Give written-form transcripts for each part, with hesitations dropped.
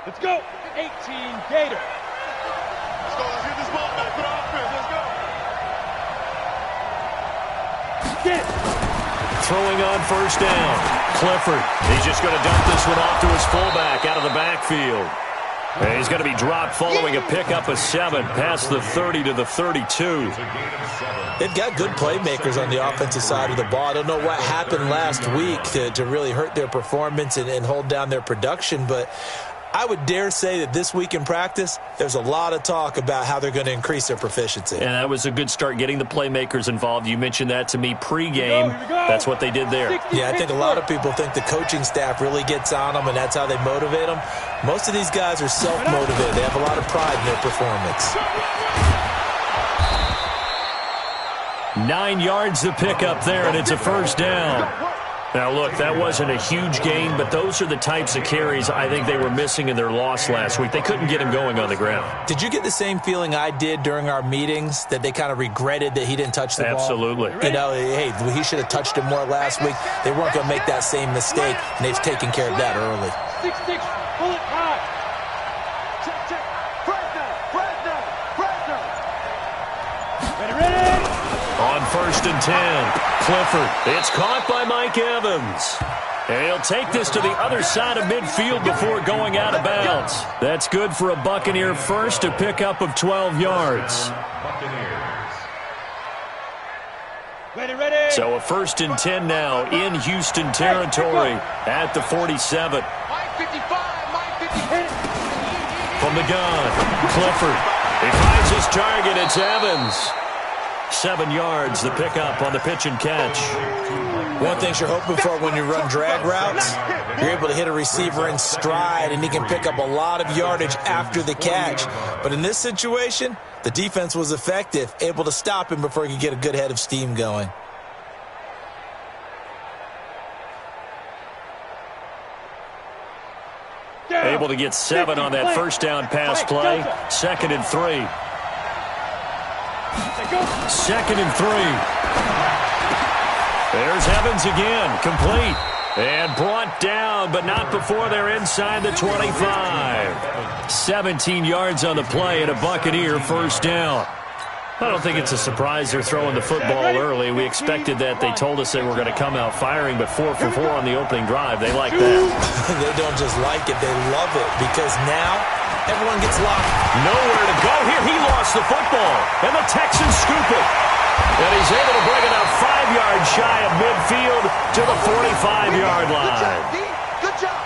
Let's go. 18 Gator. Let's go. Let's get this ball back for the offense. Let's go. Get it. Throwing on first down. Clifford. He's just going to dump this one off to his fullback out of the backfield. And he's going to be dropped following a pickup of 7 past the 30 to the 32. They've got good playmakers on the offensive side of the ball. I don't know what happened last week to really hurt their performance and hold down their production, but I would dare say that this week in practice, there's a lot of talk about how they're going to increase their proficiency. And that was a good start, getting the playmakers involved. You mentioned that to me pregame. That's what they did there. Yeah, I think a lot of people think the coaching staff really gets on them, and that's how they motivate them. Most of these guys are self-motivated. They have a lot of pride in their performance. 9 yards to pick up there, and it's a first down. Now, look, that wasn't a huge gain, but those are the types of carries I think they were missing in their loss last week. They couldn't get him going on the ground. Did you get the same feeling I did during our meetings, that they kind of regretted that he didn't touch the ball? Absolutely. You know, hey, he should have touched it more last week. They weren't going to make that same mistake, and they've taken care of that early. 6-6, bullet high. Check, check. Press down. Ready. On first and 10, Clifford. It's caught by Mike Evans. And he'll take this to the other side of midfield before going out of bounds. That's good for a Buccaneer first, a pickup of 12 yards. Ready. So a first and 10 now in Houston territory at the 47. From the gun, Clifford. He finds his target. It's Evans. 7 yards, the pickup on the pitch and catch. One thing you're hoping for when you run drag routes, you're able to hit a receiver in stride, and he can pick up a lot of yardage after the catch. But in this situation, the defense was effective, able to stop him before he could get a good head of steam going. Able to get 7 on that first down pass play. 2nd and 3. 2nd and 3. There's Evans again, complete. And brought down, but not before they're inside the 25. 17 yards on the play and a Buccaneer first down. I don't think it's a surprise they're throwing the football early. We expected that. They told us they were going to come out firing, but 4 for 4 on the opening drive. They like that. They don't just like it, they love it, because now everyone gets locked. Nowhere to go here. He lost the football, and the Texans scoop it. And he's able to bring it up 5 yards shy of midfield to the 45-yard line.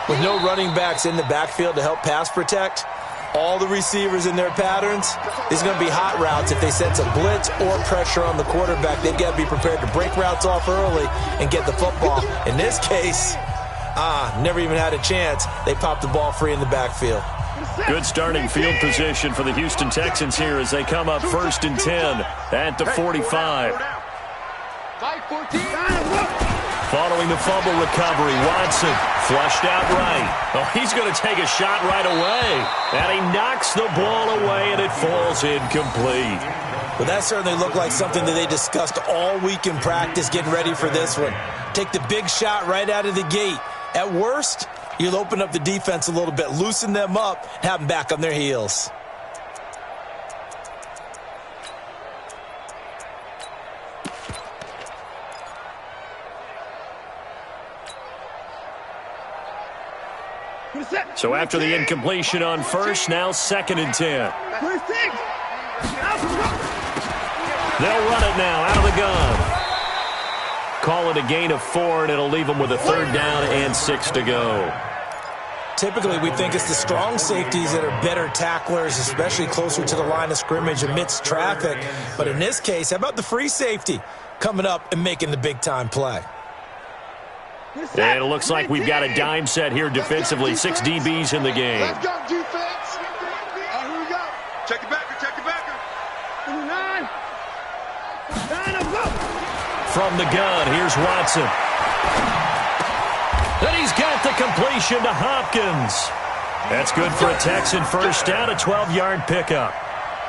With no running backs in the backfield to help pass protect, all the receivers in their patterns, these are going to be hot routes. If they sense a blitz or pressure on the quarterback, they've got to be prepared to break routes off early and get the football. In this case, never even had a chance. They popped the ball free in the backfield. Good starting field position for the Houston Texans here as they come up first and 10 at the 45. Following the fumble recovery, Watson flushed out right. Oh, he's going to take a shot right away. And he knocks the ball away, and it falls incomplete. Well, that certainly looked like something that they discussed all week in practice getting ready for this one. Take the big shot right out of the gate. At worst, you'll open up the defense a little bit, loosen them up, and have them back on their heels. So after the incompletion on first, now 2nd and 10. They'll run it now out of the gun. Call it a gain of 4, and it'll leave them with a 3rd down and 6 to go. Typically, we think it's the strong safeties that are better tacklers, especially closer to the line of scrimmage amidst traffic. But in this case, how about the free safety coming up and making the big-time play? And it looks like we've got a dime set here defensively. 6 DBs in the game. Let's go, defense. Here we go. Check it back. From the gun, here's Watson. And he's got the completion to Hopkins. That's good for a Texan first down, a 12-yard pickup.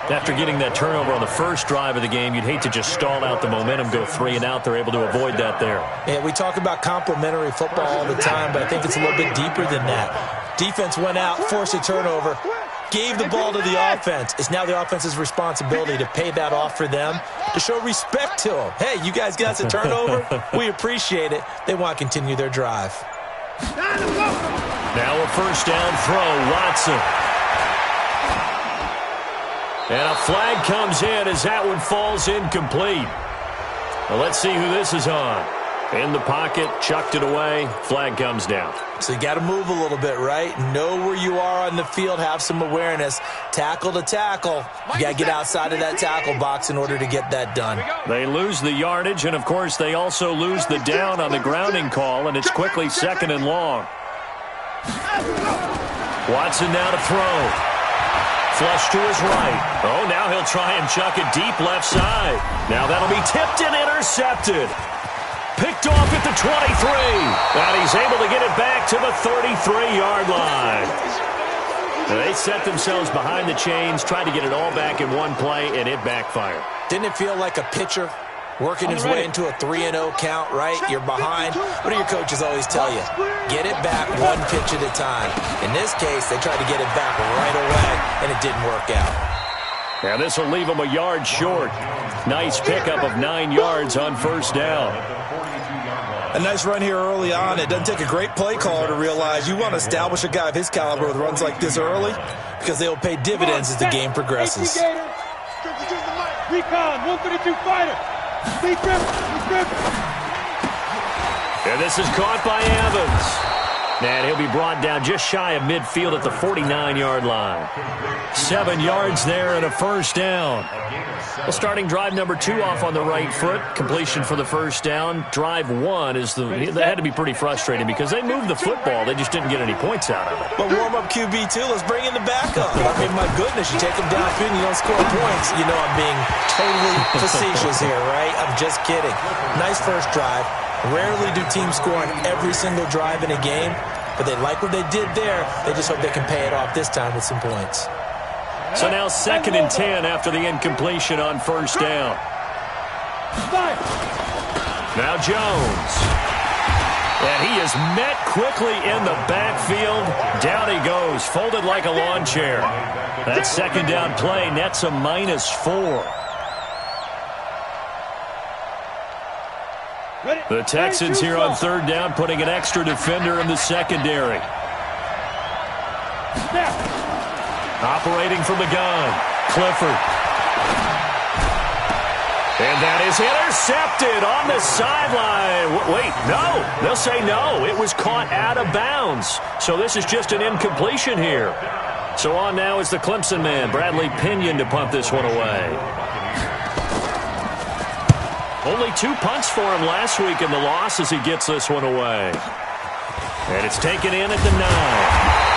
After getting that turnover on the first drive of the game, you'd hate to just stall out the momentum, go 3 and out. They're able to avoid that there. Yeah, we talk about complementary football all the time, but I think it's a little bit deeper than that. Defense went out, forced a turnover, gave the ball to the offense. It's now the offense's responsibility to pay that off for them, to show respect to them. Hey, you guys got us a turnover? We appreciate it. They want to continue their drive. Now a first down throw, Watson. And a flag comes in as that one falls incomplete. Well, let's see who this is on. In the pocket, chucked it away, flag comes down. So you got to move a little bit, right? Know where you are on the field, have some awareness. Tackle to tackle. You got to get outside of that tackle box in order to get that done. They lose the yardage, and, of course, they also lose the down on the grounding call, and it's quickly 2nd and long. Watson now to throw. Flush to his right. Oh, now he'll try and chuck it deep left side. Now that'll be tipped and intercepted. Picked off at the 23. And he's able to get it back to the 33-yard line. They set themselves behind the chains, tried to get it all back in one play, and it backfired. Didn't it feel like a pitcher working his way into a 3-0 count, right? You're behind. What do your coaches always tell you? Get it back one pitch at a time. In this case, they tried to get it back right away, and it didn't work out. And this will leave them a yard short. Nice pickup of 9 yards on first down. A nice run here early on. It doesn't take a great play caller to realize you want to establish a guy of his caliber with runs like this early because they will pay dividends as the game progresses. Recon, 132 fighter. And this is caught by Evans. And he'll be brought down just shy of midfield at the 49-yard line. 7 yards there and a first down. Well, starting drive number 2 off on the right foot. Completion for the first down. Drive 1 is that had to be pretty frustrating because they moved the football. They just didn't get any points out of it. But warm-up QB, too. Let's bring in the backup. I mean, my goodness, you take them downfield and you don't score points. You know I'm being totally facetious here, right? I'm just kidding. Nice first drive. Rarely do teams score on every single drive in a game, but they like what they did there. They just hope they can pay it off this time with some points. So now 2nd and 10 after the incompletion on first down. Now Jones. And he is met quickly in the backfield. Down he goes, folded like a lawn chair. That second down play nets a -4. The Texans here on third down putting an extra defender in the secondary. Operating from the gun, Clifford. And that is intercepted on the sideline. Wait, no. They'll say no. It was caught out of bounds. So this is just an incompletion here. So on now is the Clemson man, Bradley Pinion, to punt this one away. Only 2 punts for him last week in the loss as he gets this one away. And it's taken in at the 9.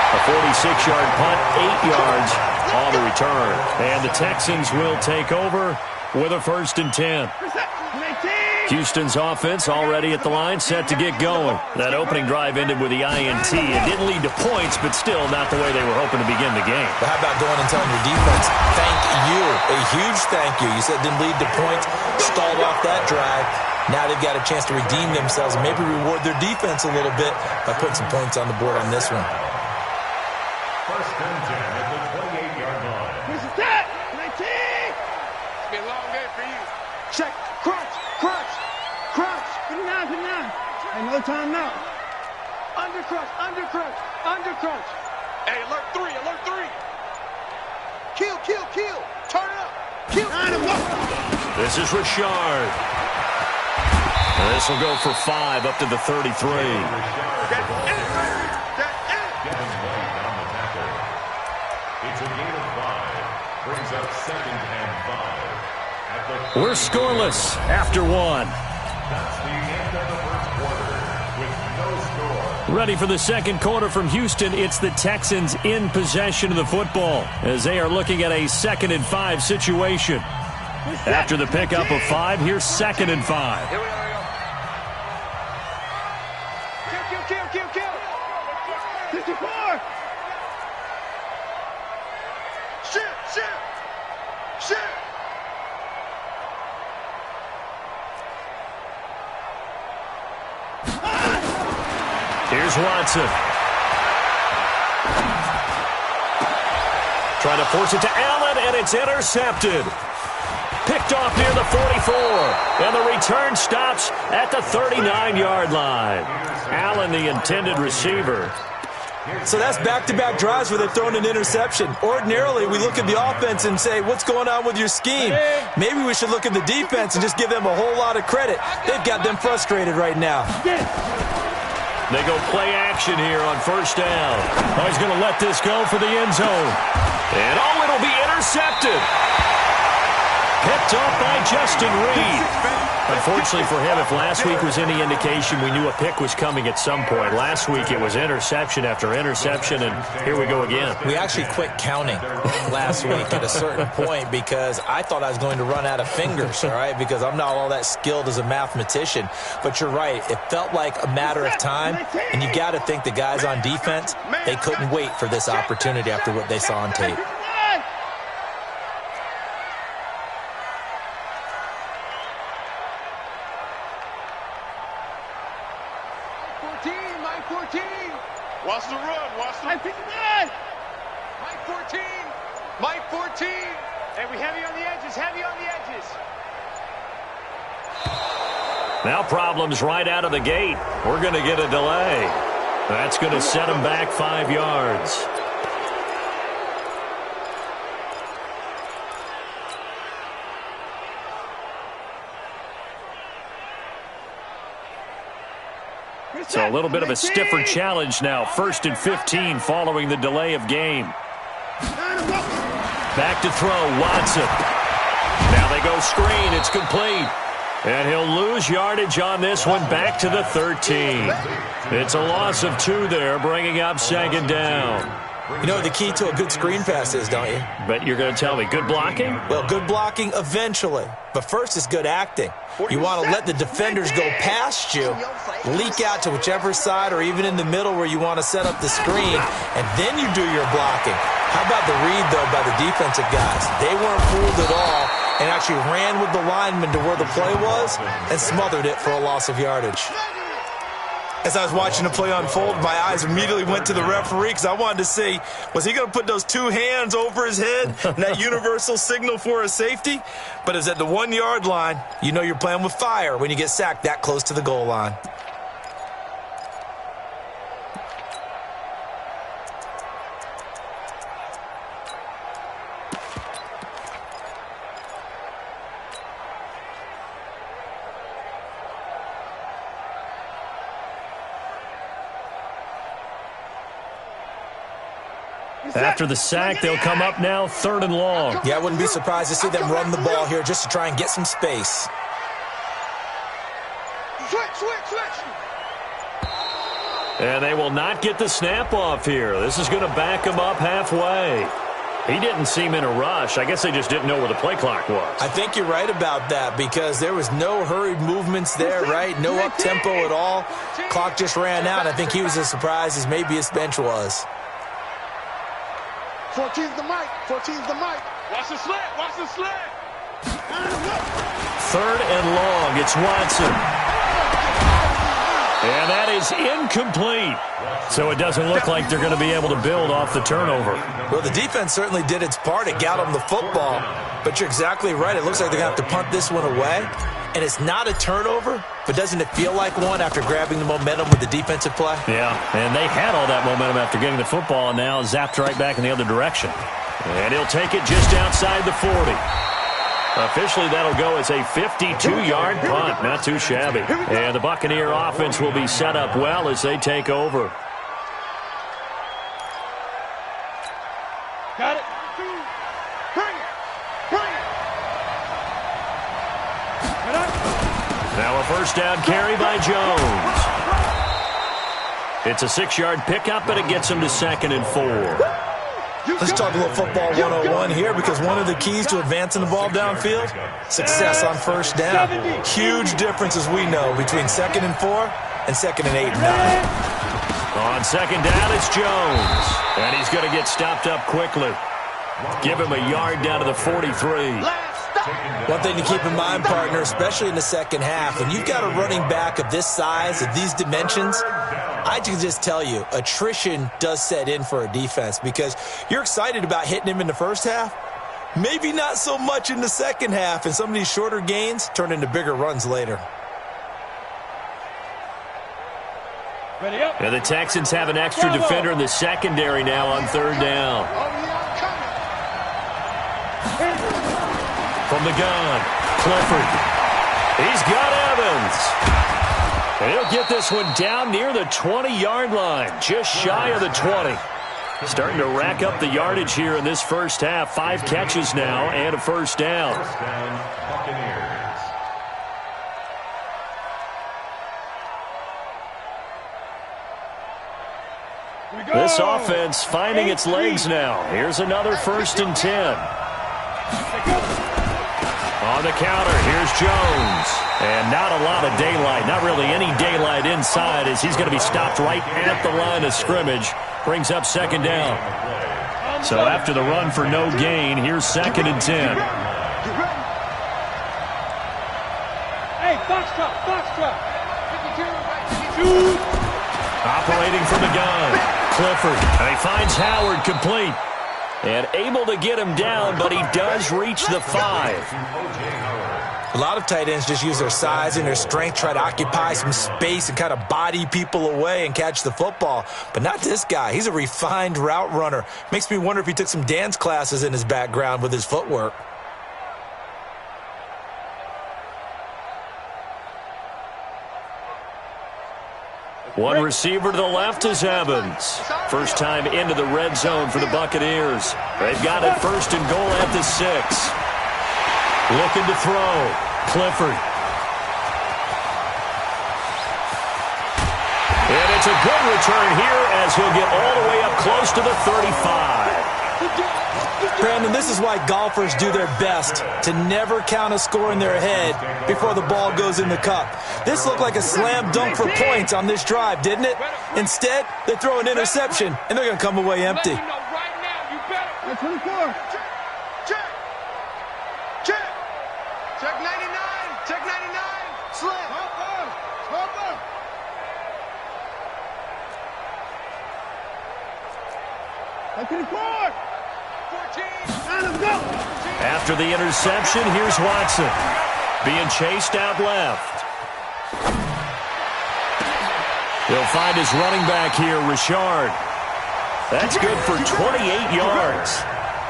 A 46-yard punt, 8 yards on the return. And the Texans will take over with a 1st and 10. Houston's offense already at the line, set to get going. That opening drive ended with the INT. It didn't lead to points, but still not the way they were hoping to begin the game. But how about going and telling your defense, thank you, a huge thank you. You said it didn't lead to points, stalled off that drive. Now they've got a chance to redeem themselves and maybe reward their defense a little bit by putting some points on the board on this one. 1st and 10 at the 28-yard line. This is that. 19. It's been a long day for you. Check. Crunch. Crunch. Crunch. Put it down. Put it down. Ain't no time now. Under crunch. Under crunch. Under crunch. Hey, alert 3. Alert 3. Kill. Kill. Kill. Turn it up. Kill. This is Richard. And this will go for 5 up to the 33. It's a gain of 5. Brings up 2nd and 5. We're scoreless after 1. That's the end of the first quarter with no score. Ready for the second quarter from Houston. It's the Texans in possession of the football as they are looking at a 2nd and 5 situation. After the pickup of 5, here's 2nd and 5. Here we are. Kill. 54. Shit. Here's Watson. Trying to force it to Allen, and it's intercepted. Picked off near the 44, and the return stops at the 39-yard line. Allen, the intended receiver. So that's back-to-back drives where they've thrown an interception. Ordinarily, we look at the offense and say, what's going on with your scheme? Maybe we should look at the defense and just give them a whole lot of credit. They've got them frustrated right now. They go play action here on first down. Oh, he's going to let this go for the end zone. And, oh, it'll be intercepted. Picked off by Justin Reed. Unfortunately for him, if last week was any indication, we knew a pick was coming at some point. Last week it was interception after interception, and here we go again. We actually quit counting last week at a certain point because I thought I was going to run out of fingers, all right, because I'm not all that skilled as a mathematician. But you're right. It felt like a matter of time, and you got to think the guys on defense, they couldn't wait for this opportunity after what they saw on tape. Watch the run. Watch the... Mike 59. Mike 14. Mike 14. And we heavy on the edges. Heavy on the edges. Now problems right out of the gate. We're going to get a delay. That's going to set them back 5 yards. So a little bit of a stiffer challenge now. 1st and 15 following the delay of game. Back to throw, Watson. Now they go screen. It's complete. And he'll lose yardage on this one back to the 13. It's a loss of 2 there, bringing up 2nd down. You know what the key to a good screen pass is, don't you? But you're going to tell me, good blocking? Well, good blocking eventually. But first is good acting. You want to let the defenders go past you, leak out to whichever side or even in the middle where you want to set up the screen, and then you do your blocking. How about the read, though, by the defensive guys? They weren't fooled at all and actually ran with the lineman to where the play was and smothered it for a loss of yardage. As I was watching the play unfold, my eyes immediately went to the referee because I wanted to see, was he going to put those 2 hands over his head and that universal signal for a safety? But it's at the 1-yard line. You know you're playing with fire when you get sacked that close to the goal line. After the sack, they'll come up now 3rd and long. Yeah, I wouldn't be surprised to see them run the ball here just to try and get some space. Switch. And they will not get the snap off here. This is going to back him up halfway. He didn't seem in a rush. I guess they just didn't know where the play clock was. I think you're right about that because there was no hurried movements there, right? No up-tempo at all. Clock just ran out. I think he was as surprised as maybe his bench was. 14's the mic. 14's the mic. Watch the slant. Watch the slant. 3rd and long. It's Watson. And that is incomplete. So it doesn't look like they're going to be able to build off the turnover. Well, the defense certainly did its part. It got them the football. But you're exactly right. It looks like they're going to have to punt this one away. And it's not a turnover, but doesn't it feel like one after grabbing the momentum with the defensive play? Yeah, and they had all that momentum after getting the football and now zapped right back in the other direction. And he'll take it just outside the 40. Officially, that'll go as a 52-yard punt. Not too shabby. And the Buccaneer offense will be set up well as they take over. Got it. Bring it. Now a first down carry by Jones. It's a 6-yard pickup, but it gets him to 2nd and 4. Let's talk a little football 101 here because one of the keys to advancing the ball downfield, success on first down. Huge difference, as we know, between 2nd and 4 and 2nd and 8 and 9. On 2nd down, it's Jones. And he's going to get stopped up quickly. Give him a yard down to the 43. One thing to keep in mind, partner, especially in the second half, when you've got a running back of this size, of these dimensions, I can just tell you, attrition does set in for a defense because you're excited about hitting him in the first half. Maybe not so much in the second half, and some of these shorter gains turn into bigger runs later. And the Texans have an extra defender in the secondary now on third down. From the gun, Clifford. He's got Evans. And he'll get this one down near the 20-yard line, just shy of the 20. Starting to rack up the yardage here in this first half. 5 catches now and a first down. First down, Buccaneers. This offense finding its legs now. Here's another 1st and 10. On the counter, here's Jones. And not a lot of daylight, not really any daylight inside as he's going to be stopped right at the line of scrimmage. Brings up 2nd down. So after the run for no gain, here's 2nd and 10. Hey, box truck. Operating from the gun, Clifford. And he finds Howard complete. And able to get him down, but he does reach the 5. A lot of tight ends just use their size and their strength, try to occupy some space and kind of body people away and catch the football. But not this guy. He's a refined route runner. Makes me wonder if he took some dance classes in his background with his footwork. One receiver to the left is Evans. First time into the red zone for the Buccaneers. They've got it 1st and goal at the 6. Looking to throw. Clifford. And it's a good return here as he'll get all the way up close to the 35. Brandon, this is why golfers do their best to never count a score in their head before the ball goes in the cup. This looked like a slam dunk for points on this drive, didn't it? Instead, they throw an interception, and they're going to come away empty. 24. Check 99. Check 99. Slip. Up to the court. 14. After the interception, here's Watson. Being chased out left. He'll find his running back here, Richard. That's good for 28 yards.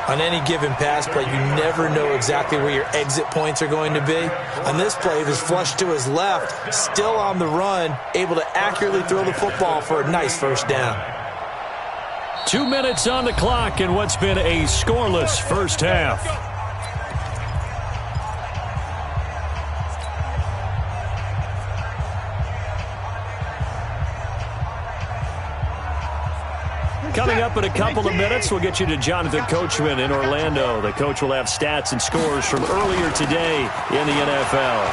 On any given pass play, you never know exactly where your exit points are going to be. On this play, he was flushed to his left, still on the run, able to accurately throw the football for a nice 1st down. 2 minutes on the clock in what's been a scoreless first half. Coming up in a couple of minutes, we'll get you to Jonathan Coachman in Orlando. The coach will have stats and scores from earlier today in the NFL.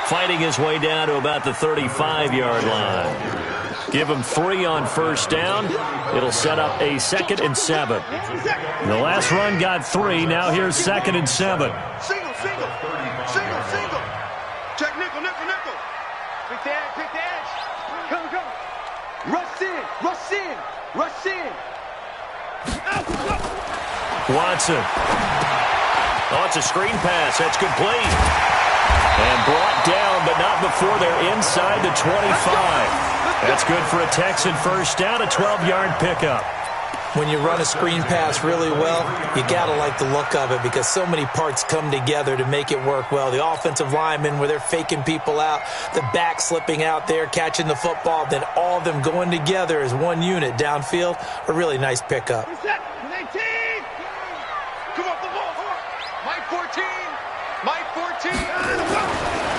Fighting his way down to about the 35-yard line. Give him 3 on 1st down. It'll set up a 2nd and 7. The last run got 3. Now here's 2nd and 7. Single. Check nickel. Pick the edge. Come. Rush in. Watson. Oh, it's a screen pass. That's complete. And brought down, but not before they're inside the 25. That's good for a Texan 1st down, a 12-yard pickup. When you run a screen pass really well, you got to like the look of it because so many parts come together to make it work well. The offensive linemen, where they're faking people out, the back slipping out there, catching the football, then all of them going together as one unit downfield, a really nice pickup. Come up the ball. Mike 14.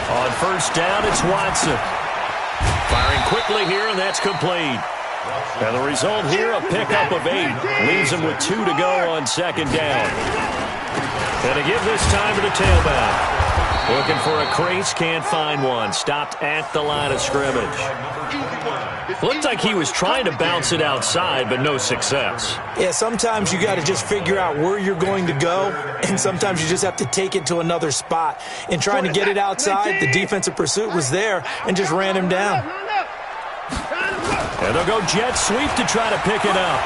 On 1st down, it's Watson. Firing quickly here, and that's complete. And the result here, a pickup of 8. Leaves him with 2 to go on 2nd down. And to give this time to the tailback. Looking for a crease, can't find one. Stopped at the line of scrimmage. Looked like he was trying to bounce it outside, but no success. Yeah, sometimes you got to just figure out where you're going to go, and sometimes you just have to take it to another spot. In trying to get it outside, the defensive pursuit was there and just ran him down. And they'll go jet sweep to try to pick it up.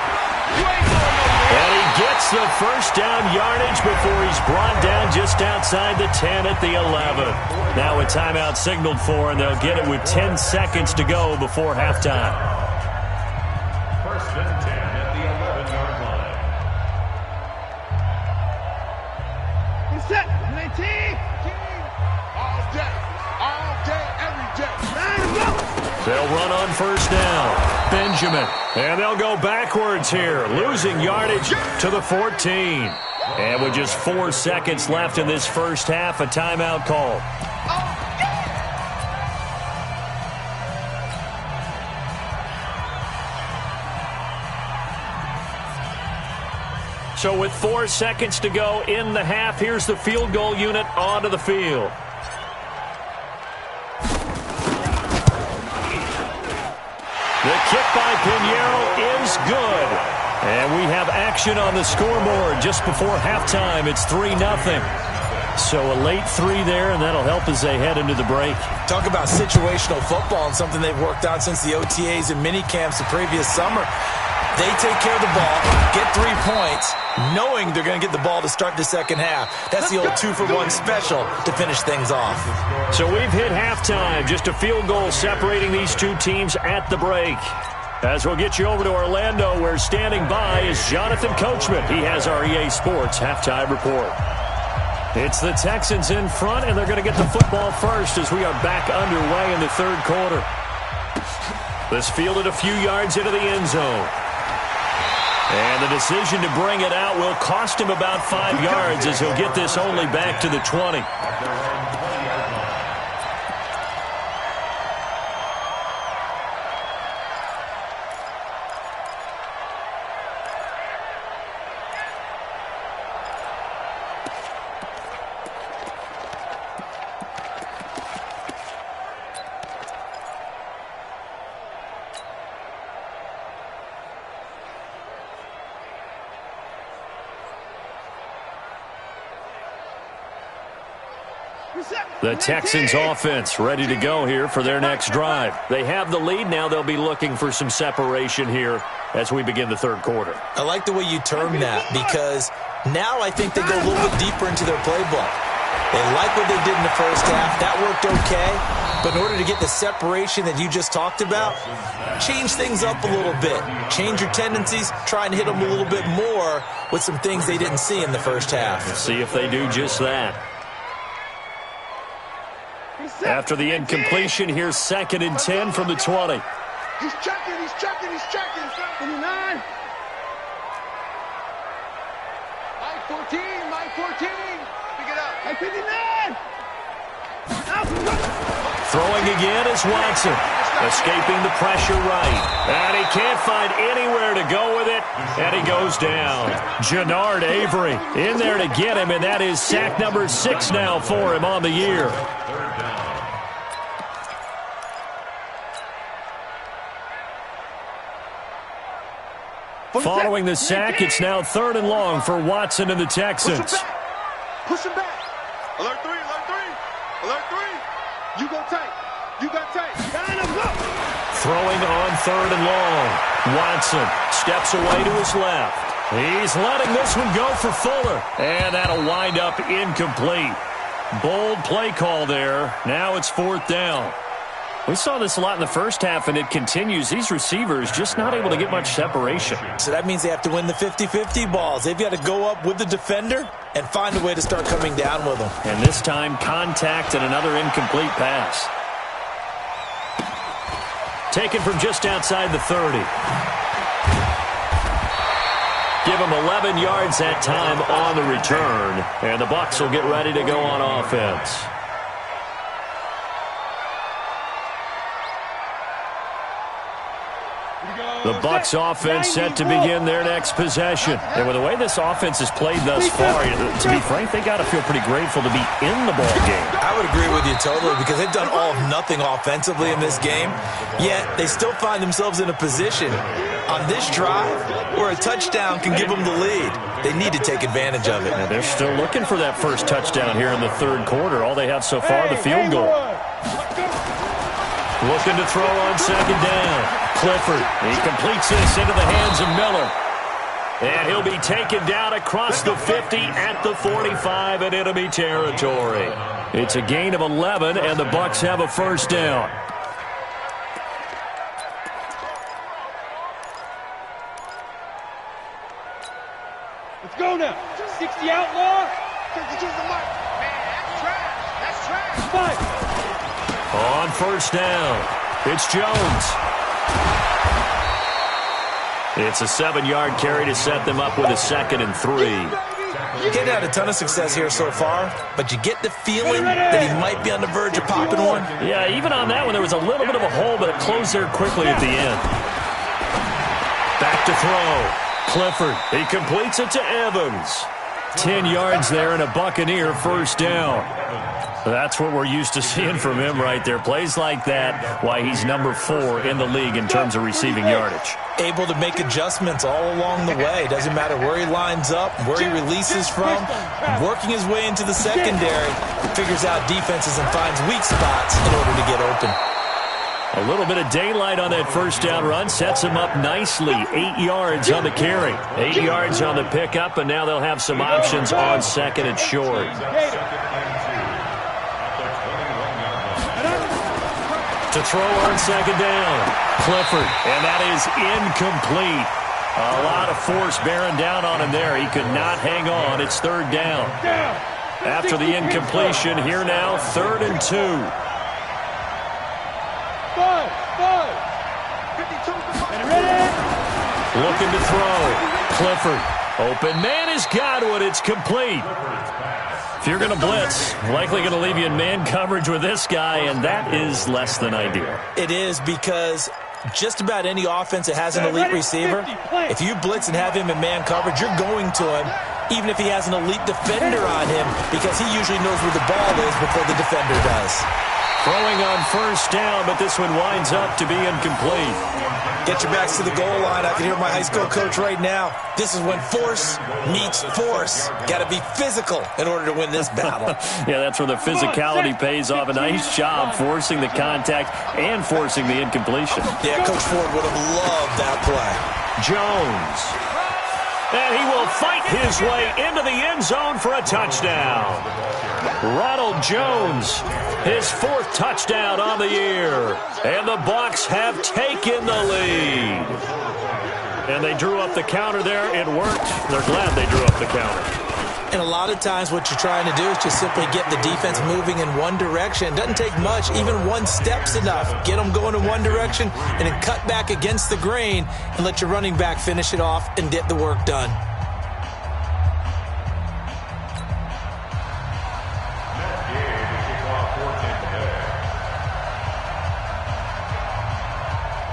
And he gets the first down yardage before he's brought down just outside the 10 at the 11. Now a timeout signaled for, and they'll get it with 10 seconds to go before halftime. First and 10 at the 11-yard line. He's set. 19. All day, every day. Line go. They'll run on first down. Benjamin. And they'll go backwards here, losing yardage to the 14. And with just 4 seconds left in this first half, a timeout call. So with 4 seconds to go in the half, here's the field goal unit onto the field. The kick by Pinheiro is good. And we have action on the scoreboard just before halftime. It's 3-0. So a late 3 there, and that'll help as they head into the break. Talk about situational football and something they've worked on since the OTAs and mini camps the previous summer. They take care of the ball, get 3 points, knowing they're going to get the ball to start the second half. That's the old 2-for-1 special to finish things off. So we've hit halftime. Just a field goal separating these two teams at the break. As we'll get you over to Orlando, where standing by is Jonathan Coachman. He has our EA Sports halftime report. It's the Texans in front, and they're going to get the football first as we are back underway in the third quarter. This fielded a few yards into the end zone. And the decision to bring it out will cost him about 5 yards as he'll get this only back to the 20. The Texans offense ready to go here for their next drive. They have the lead. Now they'll be looking for some separation here as we begin the third quarter. I like the way you term that, because now I think they go a little bit deeper into their playbook. They like what they did in the first half. That worked okay. But in order to get the separation that you just talked about, change things up a little bit. Change your tendencies. Try and hit them a little bit more with some things they didn't see in the first half. See if they do just that. After the incompletion, here's 2nd and 10 from the 20. He's checking. 29. Mike 14. Pick it up. Mike 59. Throwing again is Watson. Escaping the pressure right. And he can't find anywhere to go with it. And he goes down. Jannard Avery in there to get him, and that is sack number 6 now for him on the year. Following the sack, it's now 3rd and long for Watson and the Texans. Push him back. Alert 3. You got tight. Throwing on 3rd and long. Watson steps away to his left. He's letting this one go for Fuller. And that'll wind up incomplete. Bold play call there. Now it's 4th down. We saw this a lot in the first half, and it continues. These receivers just not able to get much separation. So that means they have to win the 50-50 balls. They've got to go up with the defender and find a way to start coming down with them. And this time, contact and another incomplete pass. Taken from just outside the 30. Give him 11 yards that time on the return. And the Bucs will get ready to go on offense. The Bucs offense set to begin their next possession. And with the way this offense has played thus far, to be frank, they got to feel pretty grateful to be in the ball game. I would agree with you totally because they've done all of nothing offensively in this game, yet they still find themselves in a position on this drive where a touchdown can give them the lead. They need to take advantage of it. And they're still looking for that first touchdown here in the third quarter. All they have so far, the field goal. Looking to throw on second down. Clifford, he completes this into the hands of Miller. And he'll be taken down across the 50 at the 45 in enemy territory. It's a gain of 11, and the Bucs have a first down. Let's go now. 60 outlaw. Man, that's trash. That's trash. Fight. On first down, it's Jones. It's a 7-yard carry to set them up with a 2nd and 3. Getting had a ton of success here so far, but you get the feeling that he might be on the verge of popping one. Yeah, even on that one, there was a little bit of a hole, but it closed there quickly at the end. Back to throw. Clifford, he completes it to Evans. 10 yards there and a Buccaneer first down. That's what we're used to seeing from him right there. Plays like that, why he's number 4 in the league in terms of receiving yardage. Able to make adjustments all along the way. Doesn't matter where he lines up, where he releases from. Working his way into the secondary, figures out defenses and finds weak spots in order to get open. A little bit of daylight on that first down run sets him up nicely. 8 yards on the carry. 8 yards on the pickup, and now they'll have some options on second and short. To throw on second down, Clifford, and that is incomplete. A lot of force bearing down on him there. He could not hang on. It's third down. After the incompletion, here now, 3rd and 2. Looking to throw. Clifford. Open man is Godwin. It's complete. If you're going to blitz, likely going to leave you in man coverage with this guy, and that is less than ideal. It is because just about any offense that has an elite receiver, if you blitz and have him in man coverage, you're going to him, even if he has an elite defender on him, because he usually knows where the ball is before the defender does. Throwing on first down, but this one winds up to be incomplete. Get your backs to the goal line. I can hear my high school coach right now. This is when force meets force. Got to be physical in order to win this battle. Yeah, that's where the physicality pays off. A nice job forcing the contact and forcing the incompletion. Yeah, Coach Ford would have loved that play. Jones. And he will fight his way into the end zone for a touchdown. Ronald Jones, his 4th touchdown on the year. And the Bucs have taken the lead. And they drew up the counter there. It worked. They're glad they drew up the counter. And a lot of times what you're trying to do is just simply get the defense moving in one direction. It doesn't take much. Even one step's enough. Get them going in one direction and then cut back against the grain and let your running back finish it off and get the work done.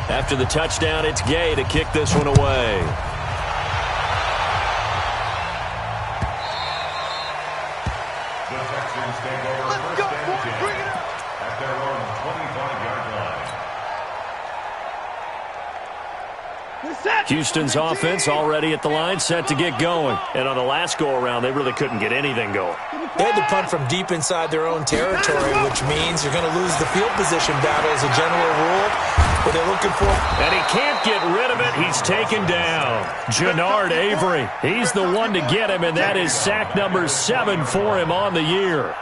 After the touchdown, it's Gay to kick this one away. The Texans take over first and 10 at their own 25-yard line. Houston's offense already at the line, set to get going. And on the last go-around, they really couldn't get anything going. They had to punt from deep inside their own territory, which means you're going to lose the field position battle as a general rule. What they're looking for. And he can't get rid of it. He's taken down. Jannard Avery. He's the one to get him, and that is sack number 7 for him on the year.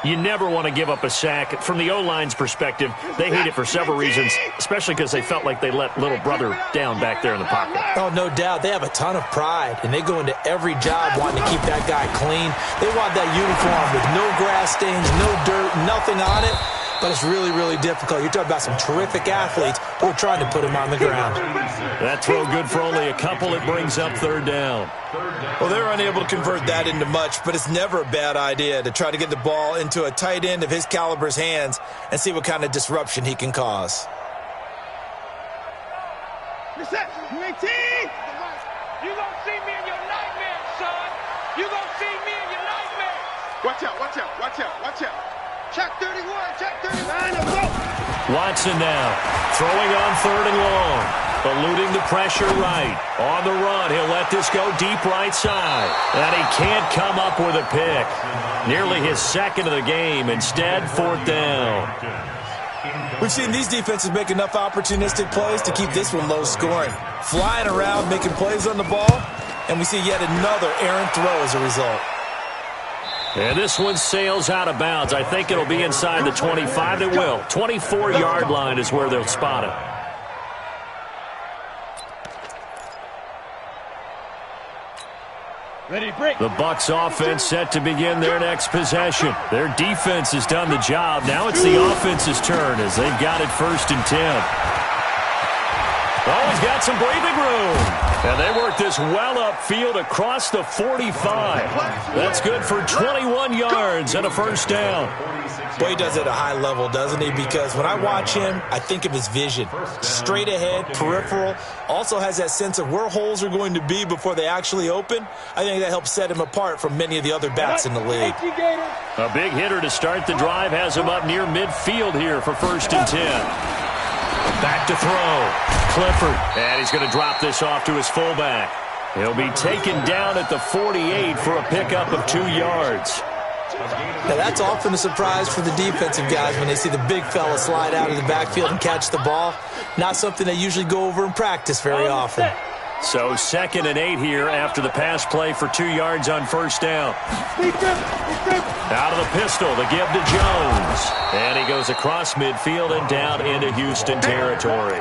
You never want to give up a sack. From the O-line's perspective, they hate it for several reasons, especially because they felt like they let little brother down back there in the pocket. Oh, no doubt. They have a ton of pride, and they go into every job wanting to keep that guy clean. They want that uniform with no grass stains, no dirt, nothing on it. But it's really, really difficult. You're talking about some terrific athletes who are trying to put him on the ground. That throw good for only a couple. It brings up third down. Well, they're unable to convert that into much, but it's never a bad idea to try to get the ball into a tight end of his caliber's hands and see what kind of disruption he can cause. Reset. 19. You gonna see me in your nightmares, son. You gonna see me in your nightmares. Watch out, watch out, watch out, watch out. Check 31, check 39, and go. Watson now throwing on 3rd and long. Eluding the pressure right. On the run, he'll let this go deep right side. And he can't come up with a pick. Nearly his second of the game. Instead, 4th down. We've seen these defenses make enough opportunistic plays to keep this one low scoring. Flying around, making plays on the ball, and we see yet another errant throw as a result. And this one sails out of bounds. I think it'll be inside the 25. It will. 24-yard line is where they'll spot it. Ready, break. The Bucs offense set to begin their next possession. Their defense has done the job. Now it's the offense's turn as they've got it 1st and 10. Oh, he's got some breathing room. And they work this well upfield across the 45. That's good for 21 yards and a 1st down. Boy, he does it at a high level, doesn't he? Because when I watch him, I think of his vision. Straight ahead, peripheral. Also has that sense of where holes are going to be before they actually open. I think that helps set him apart from many of the other backs in the league. A big hitter to start the drive has him up near midfield here for 1st and 10. Back to throw. Clifford. And he's going to drop this off to his fullback. He'll be taken down at the 48 for a pickup of 2 yards. Now, that's often a surprise for the defensive guys when they see the big fella slide out of the backfield and catch the ball. Not something they usually go over in practice very often. So 2nd and 8 here after the pass play for 2 yards on 1st down. Out of the pistol, the give to Jones. And he goes across midfield and down into Houston territory.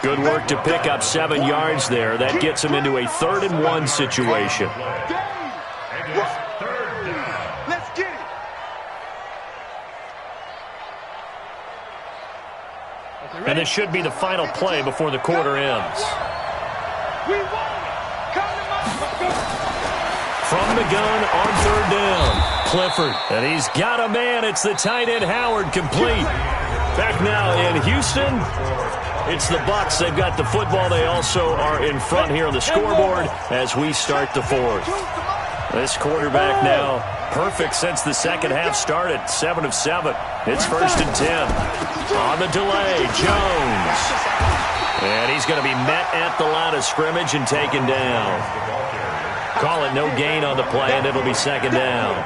Good work to pick up 7 yards there. That gets him into a 3rd and 1 situation. Let's get it. And this should be the final play before the quarter ends. We won it. Come to my. From the gun on 3rd down. Clifford. And he's got a man. It's the tight end Howard complete. Back now in Houston. It's the Bucs. They've got the football. They also are in front here on the scoreboard as we start the 4th. This quarterback now perfect since the second half started. 7 of 7. It's 1st and 10. On the delay, Jones. And he's going to be met at the line of scrimmage and taken down. Call it no gain on the play, and it'll be 2nd down.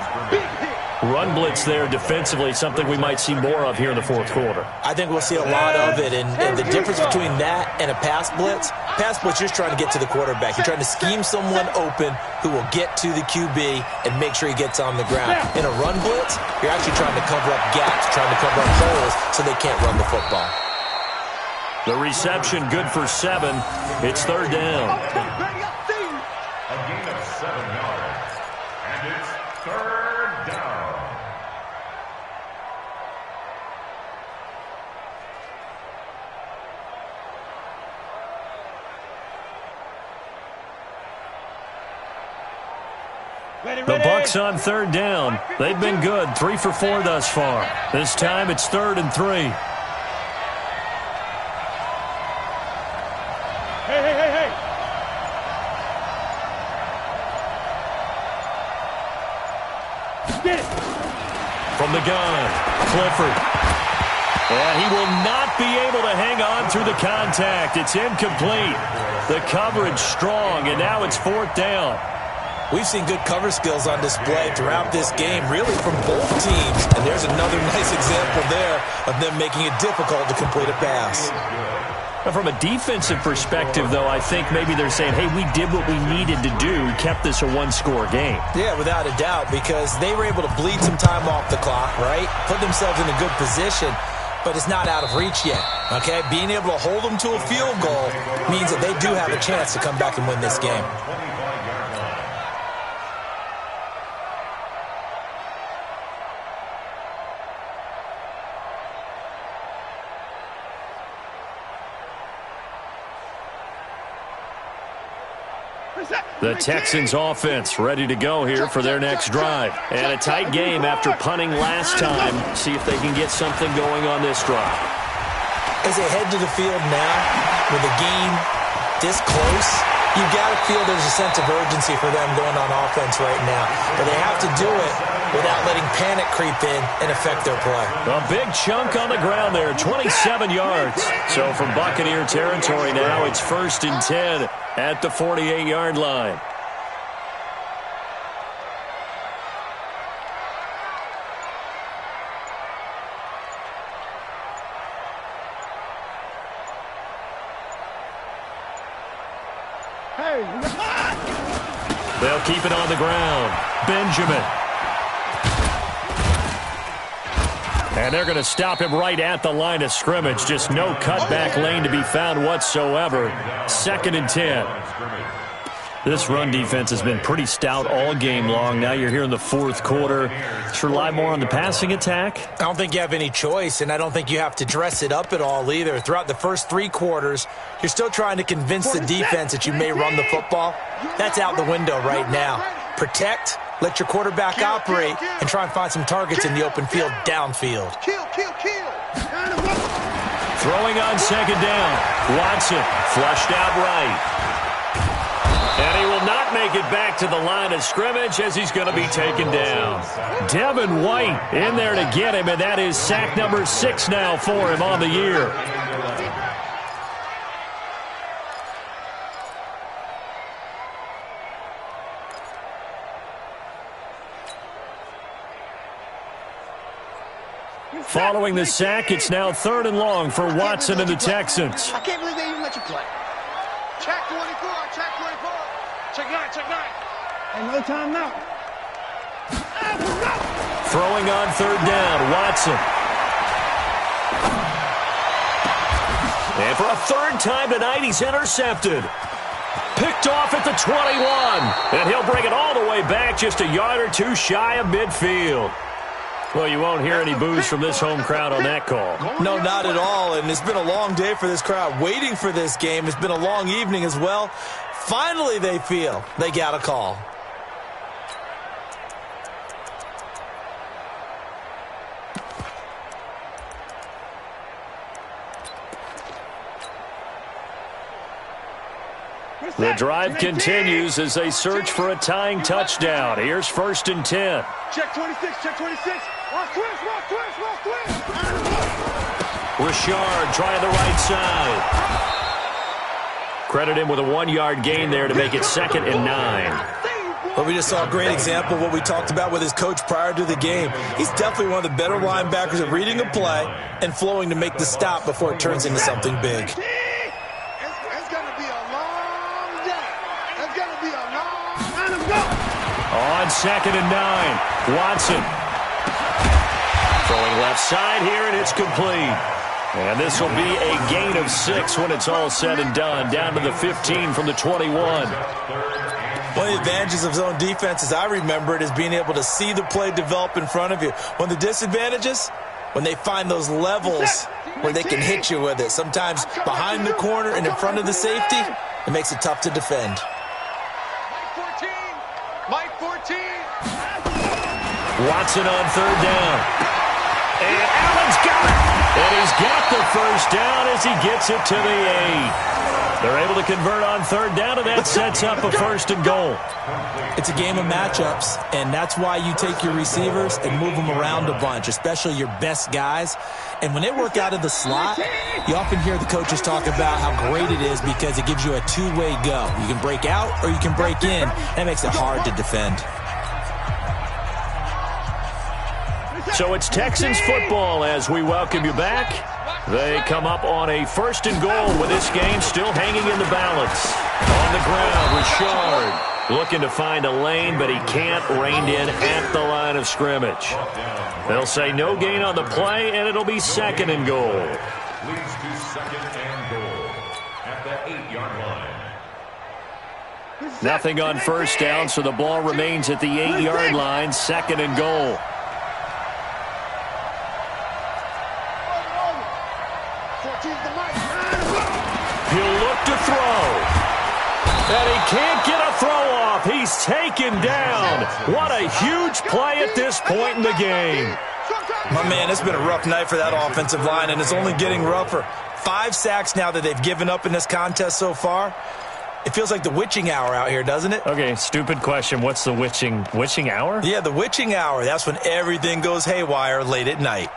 Run blitz there defensively, something we might see more of here in the 4th quarter. I think we'll see a lot of it, and the difference between that and a pass blitz, you're just trying to get to the quarterback. You're trying to scheme someone open who will get to the QB and make sure he gets on the ground. In a run blitz, you're actually trying to cover up gaps, trying to cover up holes so they can't run the football. The reception good for 7. It's 3rd down. A gain of 7 yards. And it's 3rd down. The Bucs on 3rd down. They've been good, 3 for 4 thus far. This time it's 3rd and 3. Hey. Get it. From the gun, Clifford. And he will not be able to hang on through the contact. It's incomplete. The coverage strong, and now it's 4th down. We've seen good cover skills on display throughout this game, really from both teams. And there's another nice example there of them making it difficult to complete a pass. From a defensive perspective, though, I think maybe they're saying, hey, we did what we needed to do. We kept this a one-score game. Yeah, without a doubt, because they were able to bleed some time off the clock, right? Put themselves in a good position, but it's not out of reach yet, okay? Being able to hold them to a field goal means that they do have a chance to come back and win this game. The Texans offense ready to go here for their next drive. And a tight game after punting last time. See if they can get something going on this drive. As they head to the field now with a game this close, you got to feel there's a sense of urgency for them going on offense right now. But they have to do it without letting panic creep in and affect their play. A big chunk on the ground there, 27 yards. So from Buccaneer territory now, it's 1st and 10 at the 48-yard line. They'll keep it on the ground. Benjamin. And they're going to stop him right at the line of scrimmage. Just no cutback lane to be found whatsoever. 2nd and 10. This run defense has been pretty stout all game long. Now you're here in the 4th quarter. Should rely more on the passing attack? I don't think you have any choice, and I don't think you have to dress it up at all either. Throughout the first 3 quarters, you're still trying to convince the defense that you may run the football. That's out the window right now. Protect, let your quarterback operate, and try and find some targets in the open field downfield. Throwing on 2nd down. Watson flushed out right. And he will not make it back to the line of scrimmage as he's going to be taken down. Devin White in there to get him, and that is sack number 6 now for him on the year. Following the sack, it's now 3rd and long for Watson and the Texans. I can't believe they even let you play. Check 24, check 24. Check 9, check 9. And no timeout. Throwing on 3rd down, Watson. And for a 3rd time tonight, he's intercepted. Picked off at the 21. And he'll bring it all the way back just a yard or 2 shy of midfield. Well, you won't hear any boos from this home crowd on that call. No, not at all, and it's been a long day for this crowd waiting for this game. It's been a long evening as well. Finally, they feel they got a call. The drive continues as they search for a tying touchdown. Here's 1st and 10. Check 26, check 26. Watch twist. Richard trying the right side. Credit him with a 1-yard gain there to make it 2nd and 9. But we just saw a great example of what we talked about with his coach prior to the game. He's definitely one of the better linebackers at reading a play and flowing to make the stop before it turns into something big. It's going to be a long day. It's going to be a long time to go. On 2nd and 9, Watson. Throwing left side here, and it's complete. And this will be a gain of 6 when it's all said and done. Down to the 15 from the 21. One of the advantages of zone defense, as I remember it, is being able to see the play develop in front of you. One of the disadvantages, when they find those levels where they can hit you with it. Sometimes behind the corner and in front of the safety, it makes it tough to defend. Mike 14. Watson on 3rd down. And Allen's got it. And he's got the 1st down as he gets it to the 8. They're able to convert on 3rd down, and that sets up a 1st and goal. It's a game of matchups, and that's why you take your receivers and move them around a bunch, especially your best guys. And when they work out of the slot, you often hear the coaches talk about how great it is because it gives you a 2-way go. You can break out or you can break in. That makes it hard to defend. So it's Texans football as we welcome you back. They come up on a 1st and goal with this game still hanging in the balance. On the ground, Richard looking to find a lane, but he can't, reined in at the line of scrimmage. They'll say no gain on the play, and it'll be 2nd and goal. Leads to 2nd and goal at the 8-yard line. Nothing on 1st down, so the ball remains at the 8-yard line, 2nd and goal. He'll look to throw. And he can't get a throw off. He's taken down. What a huge play at this point in the game. My man, it's been a rough night for that offensive line, and it's only getting rougher. 5 sacks now that they've given up in this contest so far. It feels like the witching hour out here, doesn't it? Okay, stupid question. What's the witching hour? Yeah, the witching hour. That's when everything goes haywire late at night.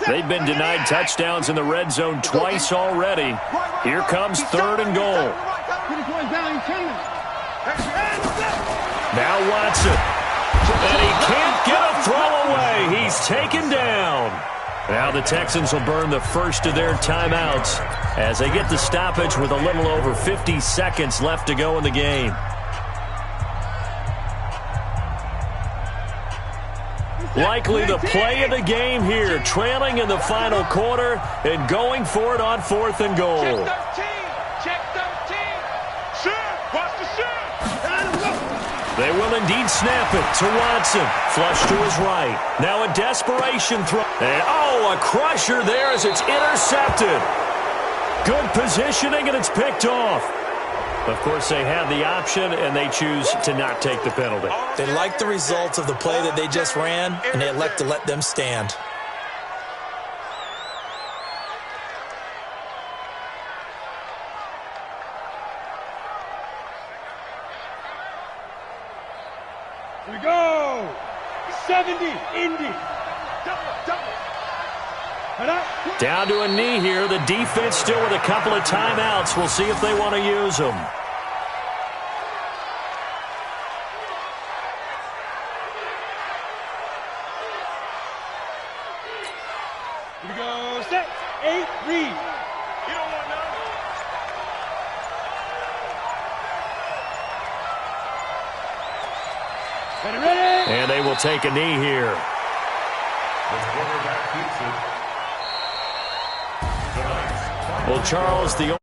They've been denied touchdowns in the red zone twice already. Here comes 3rd and goal. Now Watson. And he can't get a throw away. He's taken down. Now the Texans will burn the first of their timeouts as they get the stoppage with a little over 50 seconds left to go in the game. Likely the play of the game here, trailing in the final quarter and going for it on 4th and goal. Check 13. Shoot. Watch the shoot. They will indeed snap it to Watson. Flush to his right. Now a desperation throw. And a crusher there as it's intercepted. Good positioning, and it's picked off. Of course, they had the option, and they choose to not take the penalty. They like the results of the play that they just ran, and they elect to let them stand. Here we go. 70, Indy. Down to a knee here. The defense still with a couple of timeouts. We'll see if they want to use them. Here we go. Set. 8, read. You don't want none. Ready. And they will take a knee here. The quarterback keeps it. Well, Charles, the